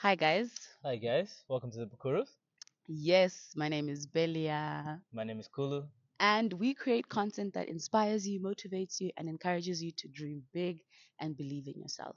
Hi, guys. Hi guys, welcome to the Bukurus. Yes, my name is Belia, My name is Kulu. and we create content that inspires you, motivates you, and encourages you to dream big and believe in yourself.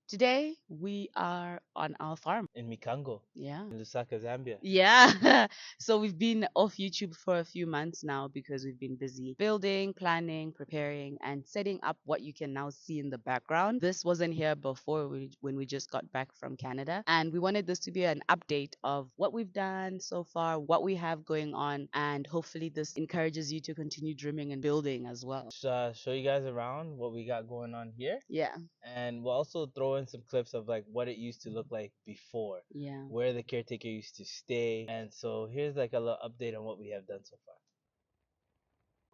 Today, we are on our farm. In Mikango, Yeah. in Lusaka, Zambia. Yeah. So we've been off YouTube for a few months now because we've been busy building, planning, preparing, and setting up what you can now see in the background. This wasn't here before when we just got back from Canada. And we wanted this to be an update of what we've done so far, what we have going on, and hopefully this encourages you to continue dreaming and building as well. Show you guys around what we got going on here, Yeah. and we'll also throw in some clips of like what it used to look like before, Yeah. where the caretaker used to stay. And so here's like a little update on what we have done so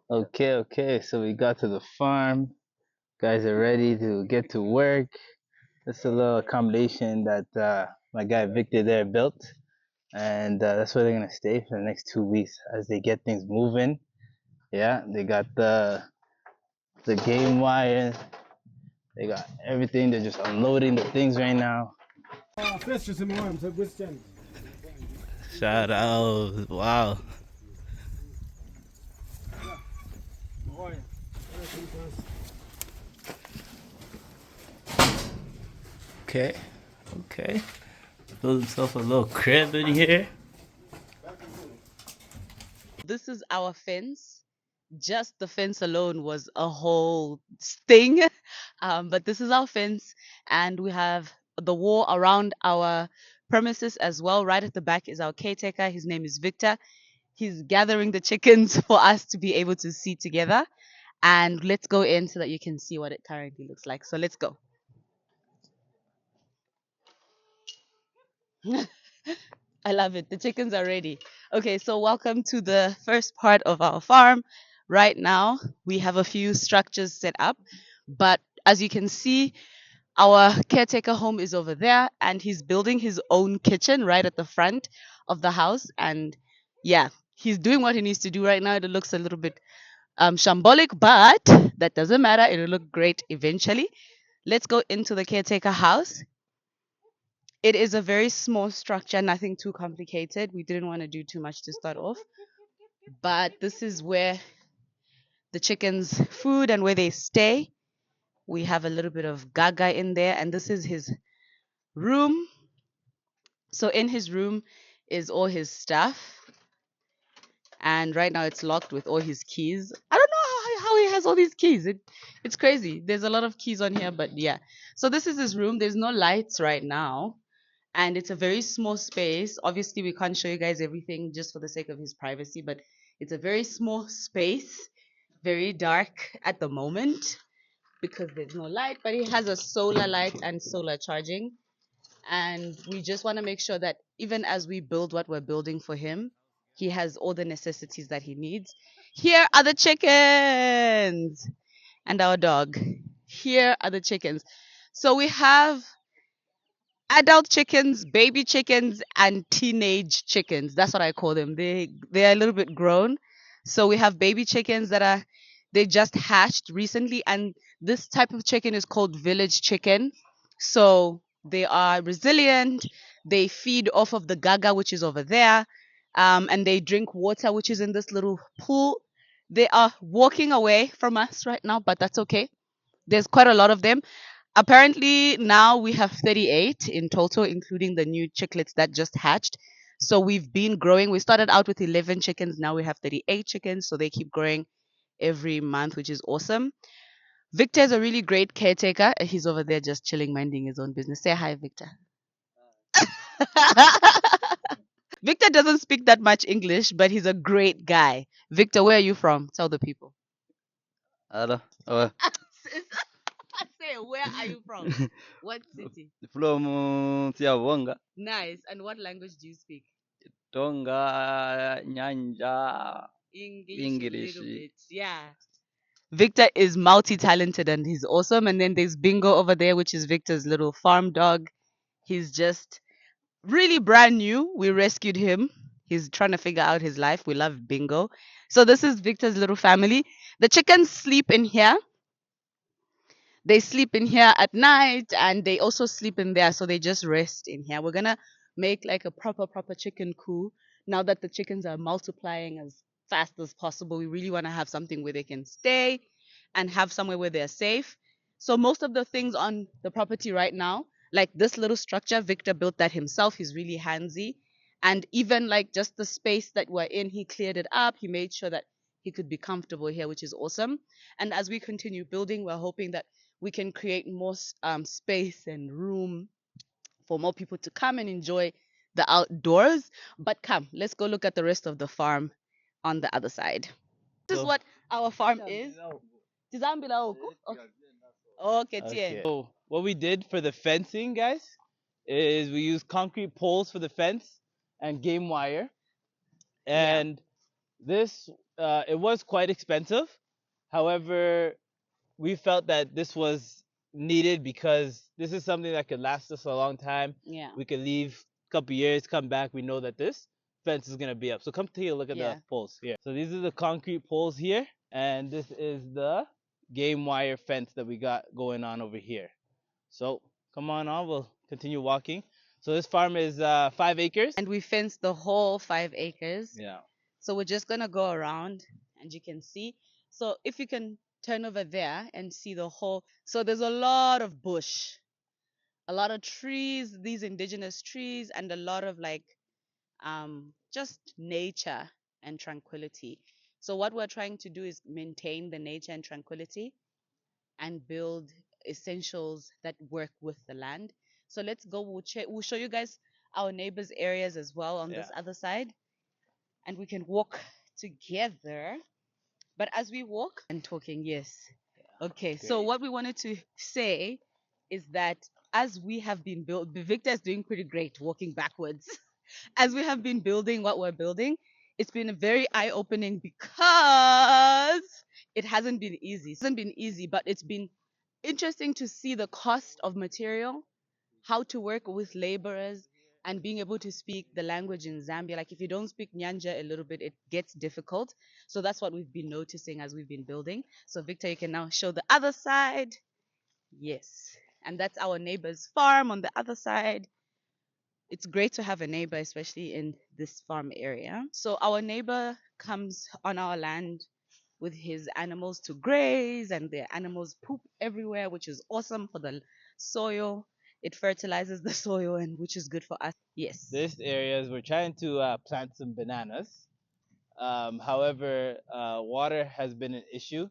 far. Okay, so we got to the farm. Guys are ready to get to work. That's a little accommodation that my guy Victor there built, and that's where they're gonna stay for the next 2 weeks as they get things moving. Yeah, they got the game wire. They got everything. They're just unloading the things right now. Shout out! Wow. Okay, okay. Build himself a little crib in here. This is our fence. Just the fence alone was a whole thing. But this is our fence, and we have the wall around our premises as well. Right at the back is our caretaker. His name is Victor. He's gathering the chickens for us to be able to see together. And let's go in so that you can see what it currently looks like. So let's go. I love it. The chickens are ready. Okay, so welcome to the first part of our farm. Right now, we have a few structures set up, but as you can see, our caretaker home is over there, and he's building his own kitchen right at the front of the house. And yeah, he's doing what he needs to do right now. It looks a little bit shambolic, but that doesn't matter. It'll look great eventually. Let's go into the caretaker house. It is a very small structure, nothing too complicated. We didn't want to do too much to start off, but this is where the chickens' food and where they stay. We have a little bit of gaga in there, and this is his room. So in his room is all his stuff, and right now it's locked with all his keys. I don't know how he has all these keys. It's crazy. There's a lot of keys on here, but yeah. So this is his room. There's no lights right now, and it's a very small space. Obviously, we can't show you guys everything just for the sake of his privacy, but it's a very small space, very dark at the moment because there's no light, but he has a solar light and solar charging. And we just want to make sure that even as we build what we're building for him, he has all the necessities that he needs. Here are the chickens and our dog. Here are the chickens. So we have adult chickens, baby chickens, and teenage chickens. That's what I call them. They're a little bit grown. So we have baby chickens that are they just hatched recently, and this type of chicken is called village chicken. So they are resilient. They feed off of the gaga, which is over there, and they drink water, which is in this little pool. They are walking away from us right now, but that's okay. There's quite a lot of them. Apparently, now we have 38 in total, including the new chicklets that just hatched. So we've been growing. We started out with 11 chickens. Now we have 38 chickens. So they keep growing every month, which is awesome. Victor is a really great caretaker. He's over there just chilling, minding his own business. Say hi, Victor. Victor doesn't speak that much English, but he's a great guy. Victor, where are you from? Tell the people. Hello. Oh, Say, where are you from? What city? from Tiawonga, Nice. And what language do you speak? Tonga, Nyanja, English a English. little bit. Yeah. Victor is multi talented and he's awesome. And then there's Bingo over there, which is Victor's little farm dog. He's just really brand new. We rescued him. He's trying to figure out his life. We love Bingo. So this is Victor's little family. The chickens sleep in here. They sleep in here at night and they also sleep in there. So they just rest in here. We're going to make like a proper chicken coop. Now that the chickens are multiplying as fast as possible, we really want to have something where they can stay and have somewhere where they're safe. So most of the things on the property right now, like this little structure, Victor built that himself. He's really handsy. And even like just the space that we're in, he cleared it up. He made sure that he could be comfortable here, which is awesome. And as we continue building, we're hoping that we can create more space and room for more people to come and enjoy the outdoors. But come, let's go look at the rest of the farm on the other side. This is So, what our farm is. Tizambila huku. Okay, tie. okay. So what we did for the fencing, guys, is we used concrete poles for the fence and game wire. Yeah. And this, it was quite expensive. However, we felt that this was needed because this is something that could last us a long time. Yeah. We could leave a couple years, come back. We know that this fence is gonna be up. So come take a look at Yeah. the poles here. So these are the concrete poles here, and this is the game wire fence that we got going on over here. So come on, we'll continue walking. So this farm is 5 acres. And we fenced the whole 5 acres. Yeah. So we're just gonna go around and you can see. So if you can turn over there and see the whole, so there's a lot of bush, a lot of trees, these indigenous trees, and a lot of like just nature and tranquility. So what we're trying to do is maintain the nature and tranquility and build essentials that work with the land. So let's go. We'll show you guys our neighbors' areas as well on this Yeah. other side, and we can walk together. But as we walk and talking, yes. Okay, so Great. what we wanted to say is that as we have been built, Victor is doing pretty great walking backwards. As we have been building what we're building, it's been very eye opening because it hasn't been easy. It hasn't been easy, but it's been interesting to see the cost of material, how to work with laborers, and being able to speak the language in Zambia. Like if you don't speak Nyanja a little bit, it gets difficult. So that's what we've been noticing as we've been building. So Victor, you can now show the other side. Yes. And that's our neighbor's farm on the other side. It's great to have a neighbor, especially in this farm area. So our neighbor comes on our land with his animals to graze, and the animals poop everywhere, which is awesome for the soil. It fertilizes the soil, and which is good for us. Yes. This area is we're trying to plant some bananas. However, water has been an issue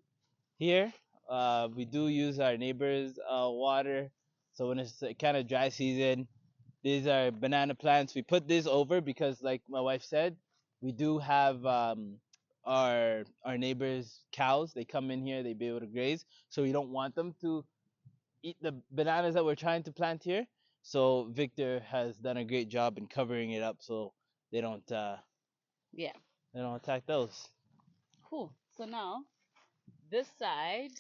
here. We do use our neighbors' water, so when it's kind of dry season, these are banana plants. We put this over because, like my wife said, we do have our neighbors' cows. They come in here, they be able to graze, so we don't want them to eat the bananas that we're trying to plant here. So Victor has done a great job in covering it up so they don't Yeah. they don't attack those. Cool. So now this side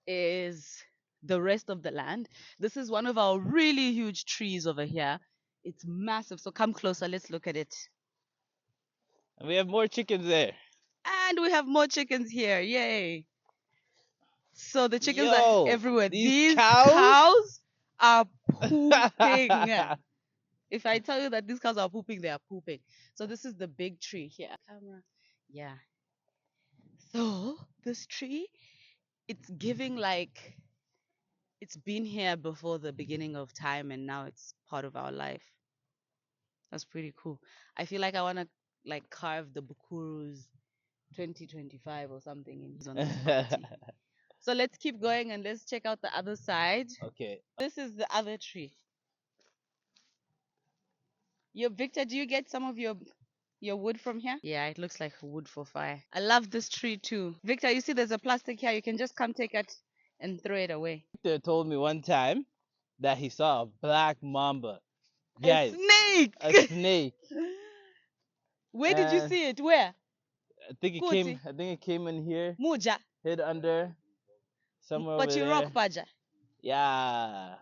is the rest of the land. This is one of our really huge trees over here. It's massive. So come closer. Let's look at it. And we have more chickens there. And we have more chickens here. Yay. So the chickens are Yo, everywhere. these These cows. cows are pooping. If I tell you that these cows are pooping, they are pooping. So this is the big tree here. Camera. Yeah. So this tree, it's giving like it's been here before the beginning of time and now it's part of our life. That's pretty cool. I feel like I want to like carve the Bukurus 2025 or something in on this property. So let's keep going and let's check out the other side. Okay. This is the other tree. Your Victor, do you get some of your wood from here? Yeah, it looks like wood for fire. I love this tree too. Victor, you see there's a plastic here. You can just come take it and throw it away. Victor told me one time that he saw a black mamba. A Guys, snake. a snake. Where did you And see it? Where? I think it Kuti. came. I think it came in here, Muja. hid under somewhere over But you rock there. paja. Yeah.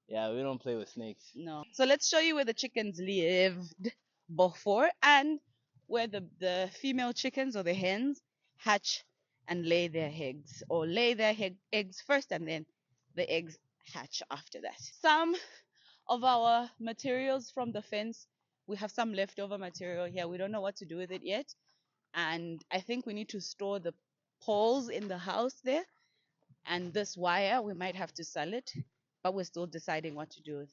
Yeah, we don't play with snakes. No. So let's show you where the chickens lived before and where the female chickens or the hens hatch and lay their eggs, or lay their eggs first and then the eggs hatch after that. Some of our materials from the fence, we have some leftover material here. We don't know what to do with it yet. And I think we need to store the poles in the house there. And this wire, we might have to sell it, but we're still deciding what to do with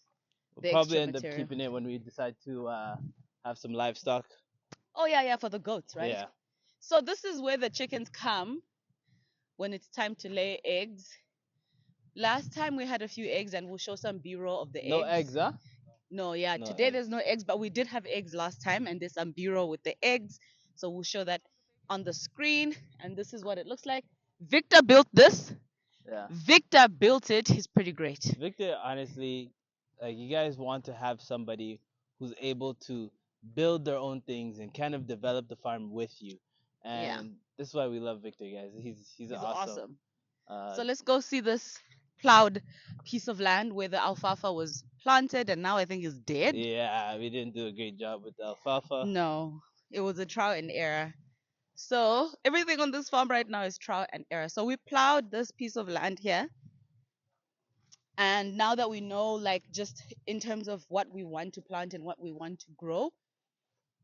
We'll the probably extra end up material. keeping it when we decide to have some livestock. Oh, yeah, yeah, for the goats, right? Yeah. So this is where the chickens come when it's time to lay eggs. Last time we had a few eggs, and we'll show some b-roll of the No eggs. eggs, huh? No, yeah, No today eggs. there's no eggs, but we did have eggs last time, and there's some b-roll with the eggs. So we'll show that on the screen, and this is what it looks like. Victor built this. Yeah. Victor built it. He's pretty great. Victor, honestly, like you guys want to have somebody who's able to build their own things and kind of develop the farm with you. Yeah, And this is why we love Victor, guys. He's he's awesome. awesome. Uh, So let's go see this plowed piece of land where the alfalfa was planted, and now I think is dead. yeah, we didn't do a great job with the alfalfa. No, it was a trial and error. So everything on this farm right now is trial and error. So we plowed this piece of land here. And now that we know, like, just in terms of what we want to plant and what we want to grow,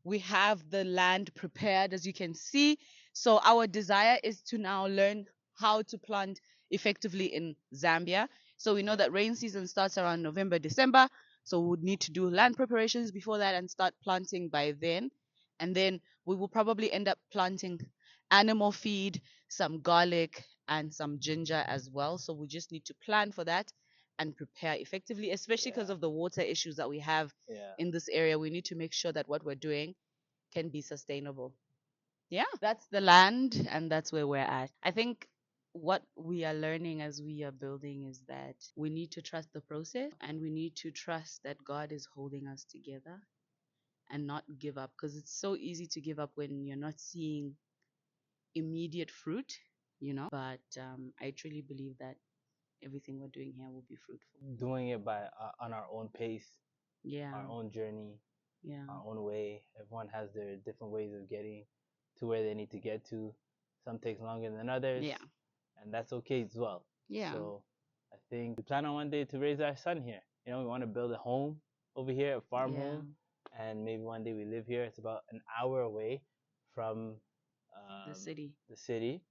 we have the land prepared, as you can see. So our desire is to now learn how to plant effectively in Zambia. So we know that rain season starts around November, December. So we would need to do land preparations before that and start planting by then. And then we will probably end up planting animal feed, some garlic, and some ginger as well. So we just need to plan for that and prepare effectively, especially because Yeah. of the water issues that we have Yeah. in this area. We need to make sure that what we're doing can be sustainable. Yeah, that's the land, and that's where we're at. I think what we are learning as we are building is that we need to trust the process, and we need to trust that God is holding us together and not give up, because it's so easy to give up when you're not seeing immediate fruit. But I truly believe that everything we're doing here will be fruitful. Doing it by on our own pace, Yeah, our own journey, yeah, our own way. Everyone has their different ways of getting to where they need to get to. Some takes longer than others, yeah, and that's okay as well. yeah, So I think we plan on one day to raise our son here. You know, we want to build a home over here, a farm yeah. home, and maybe one day we live here. It's about an hour away from The city. the city,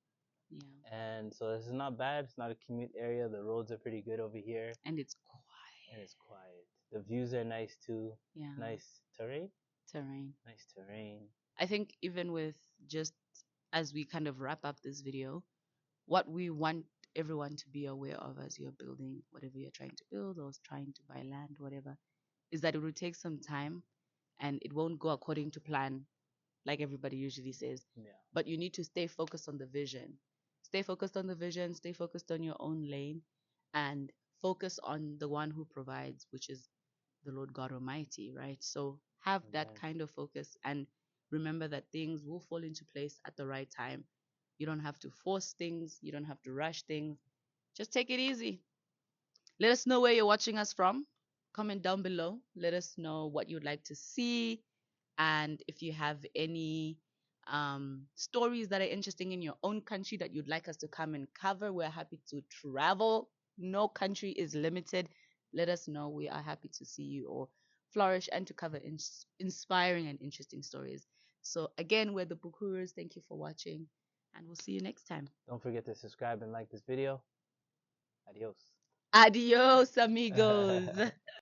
Yeah, and so this is not bad. It's not a commute area. The roads are pretty good over here, and it's and quiet. it's quiet. The views are nice too. Yeah, Nice terrain. terrain. Nice terrain. I think even with just as we kind of wrap up this video, what we want everyone to be aware of as you're building whatever you're trying to build or trying to buy land, whatever, is that it will take some time and it won't go according to plan, like everybody usually says. Yeah. But you need to stay focused on the vision. Stay focused on the vision, stay focused on your own lane, and focus on the one who provides, which is the Lord God Almighty, right? So have that Amen. kind of focus and remember that things will fall into place at the right time. You don't have to force things, you don't have to rush things. Just take it easy. Let us know where you're watching us from. Comment down below. Let us know what you'd like to see. And if you have any stories that are interesting in your own country that you'd like us to come and cover, we're happy to travel. No country is limited. Let us know. We are happy to see you all flourish and to cover inspiring and interesting stories. So, again, we're the Bukurus. Thank you for watching, and we'll see you next time. Don't forget to subscribe and like this video. Adios. Adios, amigos.